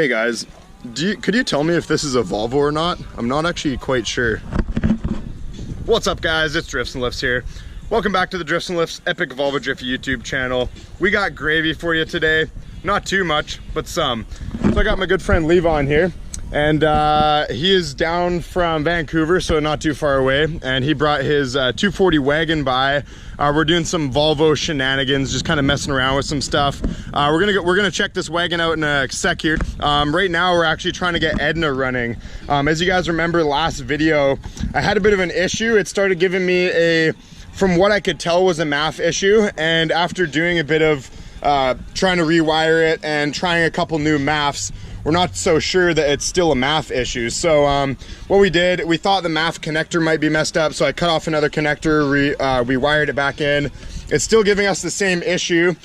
Hey guys, could you tell me if this is a Volvo or not? I'm not actually quite sure. What's up guys, it's Drifts and Lifts here. Welcome back to the Drifts and Lifts Epic Volvo Drift YouTube channel. We got gravy for you today. Not too much, but some. So I got my good friend Levon here, and he is down from Vancouver, so not too far away, and he brought his 240 wagon by. We're doing some Volvo shenanigans, just kind of messing around with some stuff. We're gonna check this wagon out in a sec here. Right now we're actually trying to get Edna running. As you guys remember last video, I had a bit of an issue. It started giving me from what I could tell was a MAF issue, and after doing a bit of trying to rewire it and trying a couple new MAFs, we're not so sure that it's still a MAF issue. So what we did, we thought the MAF connector might be messed up, so I cut off another connector, we wired it back in. It's still giving us the same issue.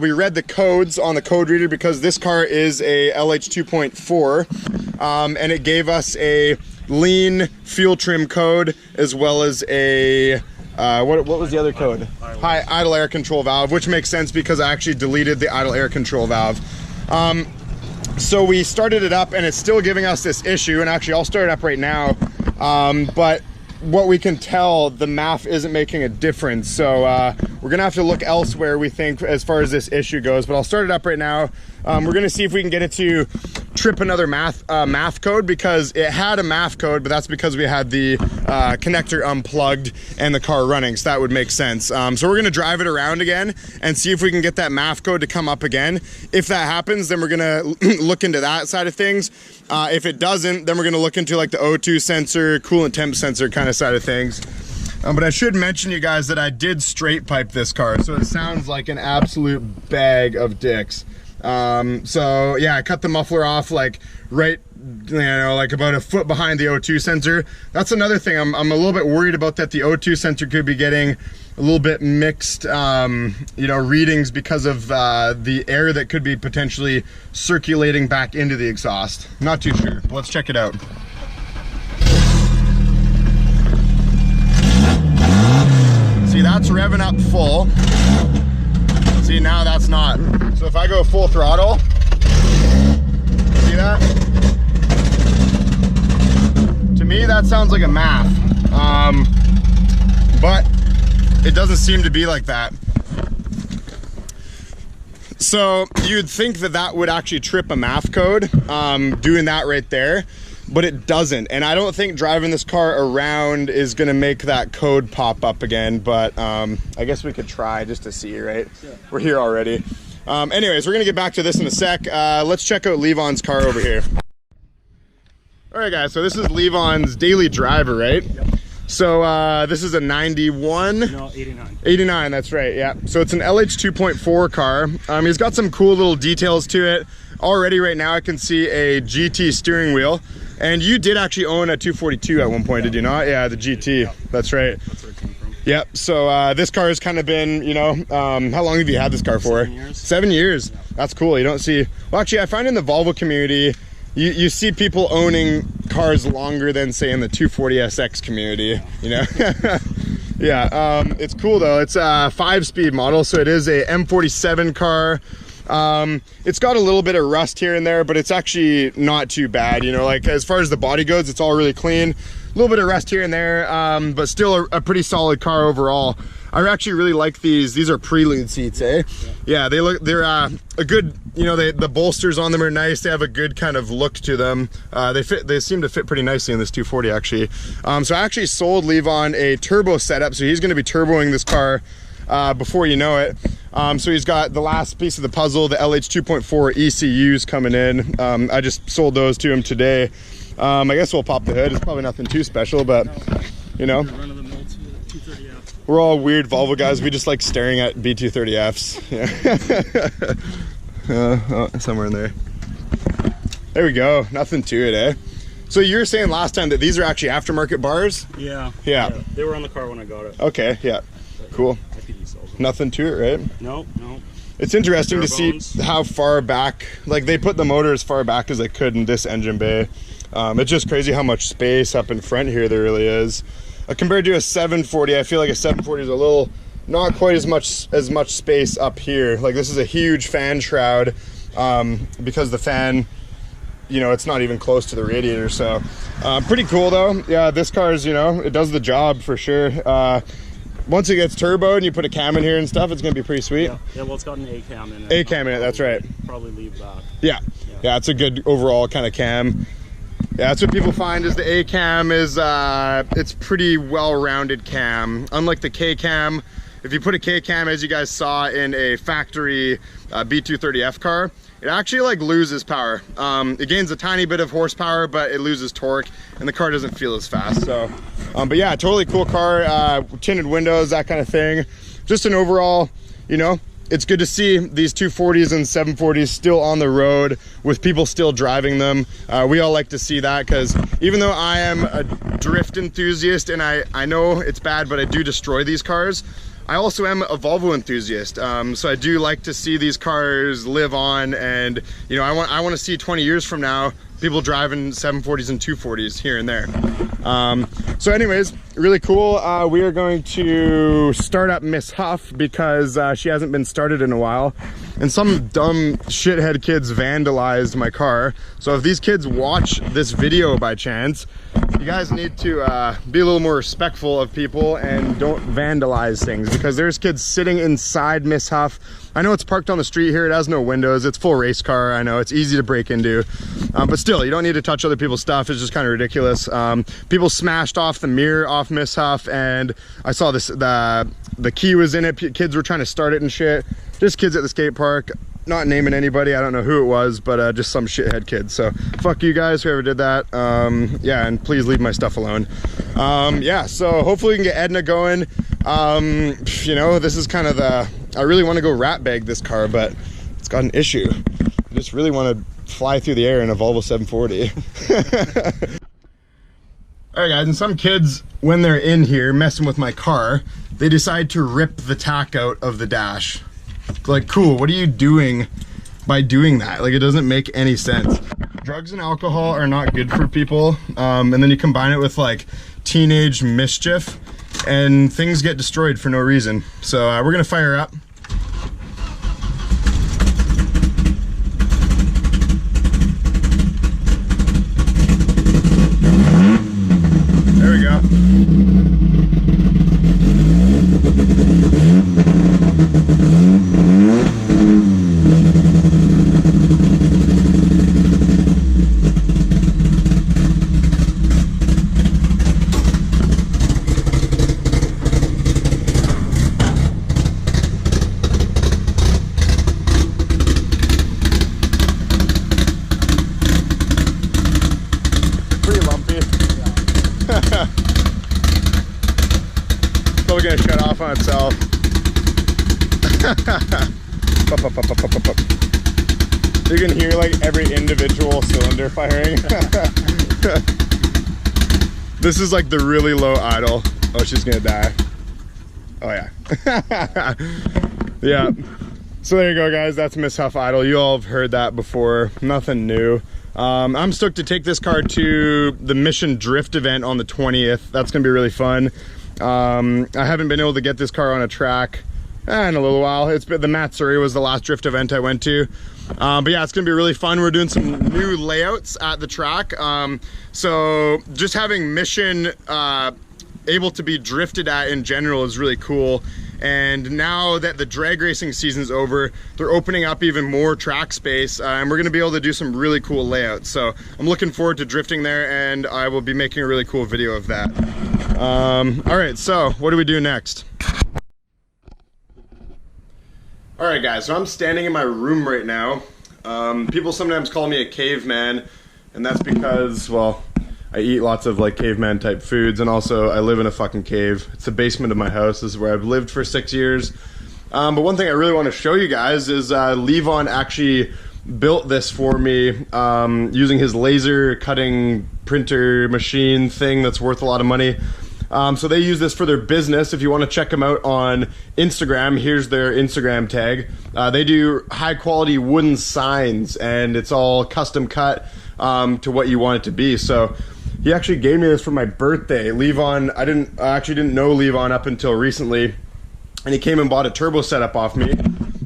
We read the codes on the code reader because this car is a LH 2.4, and it gave us a lean fuel trim code as well as a what was the other code? High idle air control valve, which makes sense because I actually deleted the idle air control valve. So we started it up and it's still giving us this issue, and actually I'll start it up right now, but what we can tell, the MAF isn't making a difference, so we're gonna have to look elsewhere, we think, as far as this issue goes. But I'll start it up right now. We're gonna see if we can get it to trip another MAF code, because it had a MAF code, but that's because we had the connector unplugged and the car running, so that would make sense. So we're gonna drive it around again and see if we can get that MAF code to come up again. If that happens, then we're gonna look into that side of things. If it doesn't, then we're gonna look into like the O2 sensor, coolant temp sensor kind of side of things. But I should mention, you guys, that I did straight pipe this car, so it sounds like an absolute bag of dicks. So yeah, I cut the muffler off like right, you know, like about a foot behind the O2 sensor. That's another thing I'm a little bit worried about, that the O2 sensor could be getting a little bit mixed, you know, readings because of the air that could be potentially circulating back into the exhaust. Not too sure. Let's check it out. See, that's revving up full. See, now that's not. So if I go full throttle, see that? To me, that sounds like a MAF, but it doesn't seem to be like that. So you'd think that that would actually trip a MAF code, doing that right there, but it doesn't. And I don't think driving this car around is gonna make that code pop up again, but I guess we could try just to see, right? Yeah. We're here already. Anyways, we're gonna get back to this in a sec. Let's check out Levon's car over here. All right guys, so this is Levon's daily driver, right? Yep. So this is a 91? No, 89. 89, that's right, yeah. So it's an LH 2.4 car. He's got some cool little details to it. Already right now I can see a GT steering wheel. And you did actually own a 242 at one point, did you not? Yeah, the GT, yeah. That's right. That's where it came from. Yep, so this car has kind of been, you know, how long have you had this car for? 7 years. 7 years, yeah. That's cool. You don't see, well actually I find in the Volvo community, you see people owning cars longer than say in the 240SX community, you know? Yeah, it's cool though. It's a 5-speed model, so it is a M47 car. It's got a little bit of rust here and there, but it's actually not too bad, you know, like as far as the body goes, it's all really clean. A little bit of rust here and there, but still a pretty solid car overall. I actually really like these. These are Prelude seats, eh? Yeah, they're a good, you know, the bolsters on them are nice. They have a good kind of look to them. They seem to fit pretty nicely in this 240 actually. So I actually sold Levon a turbo setup, so he's gonna be turboing this car before you know it. So he's got the last piece of the puzzle, the LH 2.4 ECUs coming in. I just sold those to him today. I guess we'll pop the hood. It's probably nothing too special, but you know, we're all weird Volvo guys. We just like staring at B230Fs. Yeah. Somewhere in there. There we go. Nothing to it, eh? So you were saying last time that these are actually aftermarket bars? Yeah. Yeah. They were on the car when I got it. Okay, yeah. Cool. Nothing to it, right? No, no. It's interesting to see how far back, like they put the motor as far back as they could in this engine bay. It's just crazy how much space up in front here there really is. Compared to a 740, I feel like a 740 is a little, not quite as much space up here. Like this is a huge fan shroud, because the fan you know, it's not even close to the radiator. So pretty cool though. Yeah, this car is, you know, it does the job for sure. Once it gets turbo and you put a cam in here and stuff, it's gonna be pretty sweet. Yeah, well, it's got an A cam in it. A cam in it, that's right. Probably leave that. Yeah, it's a good overall kind of cam. Yeah, that's what people find is the A cam is it's pretty well-rounded cam. Unlike the K cam, if you put a K cam, as you guys saw in a factory B230F car, it actually like loses power. It gains a tiny bit of horsepower, but it loses torque, and the car doesn't feel as fast. So, but yeah, totally cool car. Tinted windows, that kind of thing. Just an overall, you know, it's good to see these 240s and 740s still on the road with people still driving them. We all like to see that, because even though I am a drift enthusiast and I know it's bad, but I do destroy these cars, I also am a Volvo enthusiast. So I do like to see these cars live on, and you know, I want to see 20 years from now people driving 740s and 240s here and there. So anyways, really cool. We are going to start up Miss Huff because she hasn't been started in a while, and some dumb shithead kids vandalized my car. So if these kids watch this video by chance, you guys need to be a little more respectful of people and don't vandalize things, because there's kids sitting inside Miss Huff. I know it's parked on the street here, it has no windows, it's full race car, I know it's easy to break into, but still, you don't need to touch other people's stuff. It's just kind of ridiculous. People smashed off the mirror off Miss Huff, and I saw this, the key was in it, kids were trying to start it and shit. Just kids at the skate park. Not naming anybody, I don't know who it was, but just some shithead kids. So fuck you guys, whoever did that. Yeah, and please leave my stuff alone. Yeah, so hopefully we can get Edna going. You know, this is kind of I really want to go rat bag this car, but it's got an issue. I just really want to fly through the air in a Volvo 740. All right guys, and some kids, when they're in here messing with my car, they decide to rip the tack out of the dash. Like, cool, what are you doing by doing that? Like, it doesn't make any sense. Drugs and alcohol are not good for people, and then you combine it with like teenage mischief and things get destroyed for no reason. So we're gonna fire up. There we go. Still gonna shut off on itself. You can hear like every individual cylinder firing. This is like the really low idle. Oh, she's gonna die. Oh yeah. Yeah. So there you go guys, that's Miss Huff idle. You all have heard that before, nothing new. I'm stoked to take this car to the Mission Drift event on the 20th. That's gonna be really fun. I haven't been able to get this car on a track in a little while. It's been, the Matsuri was the last drift event I went to. But yeah, it's gonna be really fun. We're doing some new layouts at the track. So just having Mission able to be drifted at in general is really cool. And now that the drag racing season's over, they're opening up even more track space, and we're gonna be able to do some really cool layouts. So I'm looking forward to drifting there, and I will be making a really cool video of that. All right, so what do we do next? All right guys, so I'm standing in my room right now. People sometimes call me a caveman, and that's because, well, I eat lots of like caveman type foods, and also I live in a fucking cave. It's the basement of my house. This is where I've lived for 6 years. But one thing I really want to show you guys is Levon actually built this for me using his laser cutting printer machine thing that's worth a lot of money. So they use this for their business. If you want to check them out on Instagram, here's their Instagram tag. They do high quality wooden signs, and it's all custom cut to what you want it to be. So he actually gave me this for my birthday. Levon, I actually didn't know Levon up until recently, and he came and bought a turbo setup off me.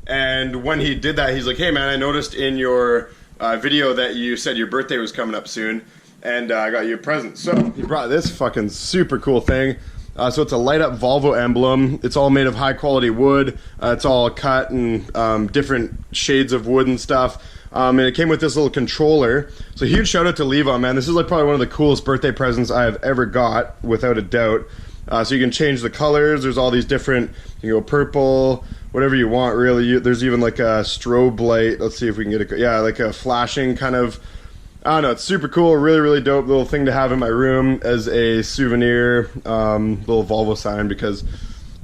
And when he did that, he's like, hey man, I noticed in your video that you said your birthday was coming up soon, and I got you a present. So he brought this fucking super cool thing. So it's a light up Volvo emblem. It's all made of high quality wood. It's all cut in different shades of wood and stuff. And it came with this little controller. So huge shout out to Levo, man. This is like probably one of the coolest birthday presents I have ever got, without a doubt. So you can change the colors. There's all these different, you can go purple, whatever you want really. There's even like a strobe light. Let's see if we can get a, yeah, like a flashing kind of, I don't know, it's super cool, really dope little thing to have in my room as a souvenir, little Volvo sign, because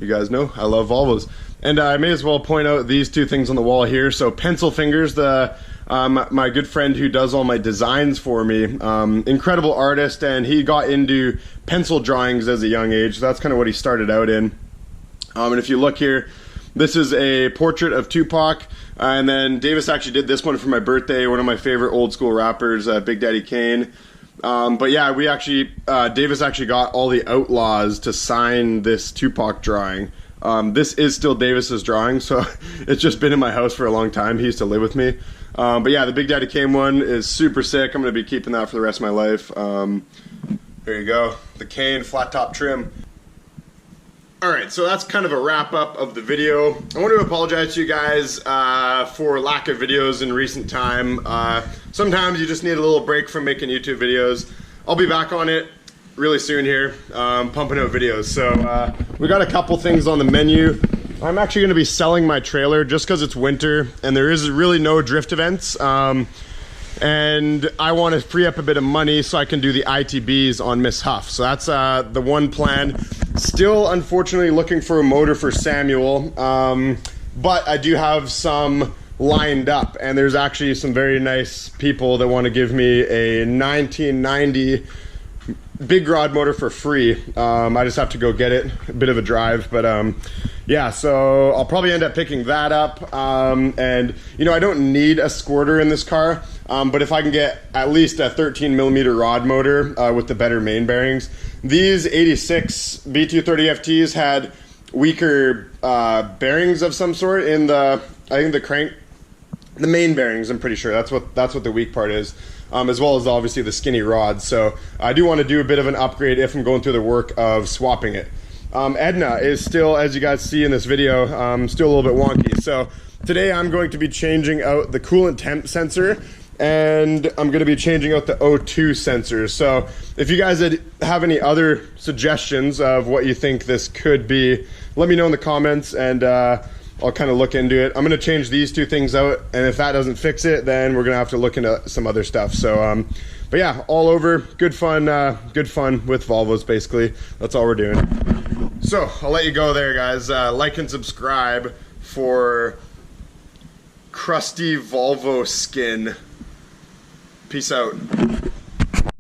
you guys know I love Volvos. And I may as well point out these two things on the wall here. So Pencil Fingers, my good friend who does all my designs for me, incredible artist, and he got into pencil drawings as a young age. So that's kind of what he started out in. And if you look here, this is a portrait of Tupac, and then Davis actually did this one for my birthday, one of my favorite old school rappers, Big Daddy Kane. But yeah, we actually, Davis actually got all the Outlaws to sign this Tupac drawing. This is still Davis's drawing, so it's just been in my house for a long time. He used to live with me. But yeah, the Big Daddy Kane one is super sick. I'm going to be keeping that for the rest of my life. There you go, the Kane flat top trim. Alright, so that's kind of a wrap up of the video. I want to apologize to you guys for lack of videos in recent time. Sometimes you just need a little break from making YouTube videos. I'll be back on it really soon here, pumping out videos. So we got a couple things on the menu. I'm actually going to be selling my trailer just because it's winter and there is really no drift events. And I want to free up a bit of money so I can do the ITBs on Miss Huff. So that's the one plan. Still, unfortunately, looking for a motor for Samuel, but I do have some lined up, and there's actually some very nice people that want to give me a 1990 big rod motor for free. I just have to go get it, a bit of a drive, but yeah, so I'll probably end up picking that up. And you know, I don't need a squirter in this car, but if I can get at least a 13mm rod motor with the better main bearings. These 86 B230 FTs had weaker bearings of some sort in the, I think the crank, the main bearings, I'm pretty sure that's what the weak part is. As well as obviously the skinny rods. So I do want to do a bit of an upgrade if I'm going through the work of swapping it. Edna is still, as you guys see in this video, still a little bit wonky. So today I'm going to be changing out the coolant temp sensor, and I'm going to be changing out the O2 sensors. So if you guys have any other suggestions of what you think this could be, let me know in the comments, and I'll kind of look into it. I'm going to change these two things out, and if that doesn't fix it, then we're going to have to look into some other stuff. So, but yeah, all over, good fun with Volvos, basically. That's all we're doing. So, I'll let you go there, guys. Like and subscribe for crusty Volvo skin. Peace out.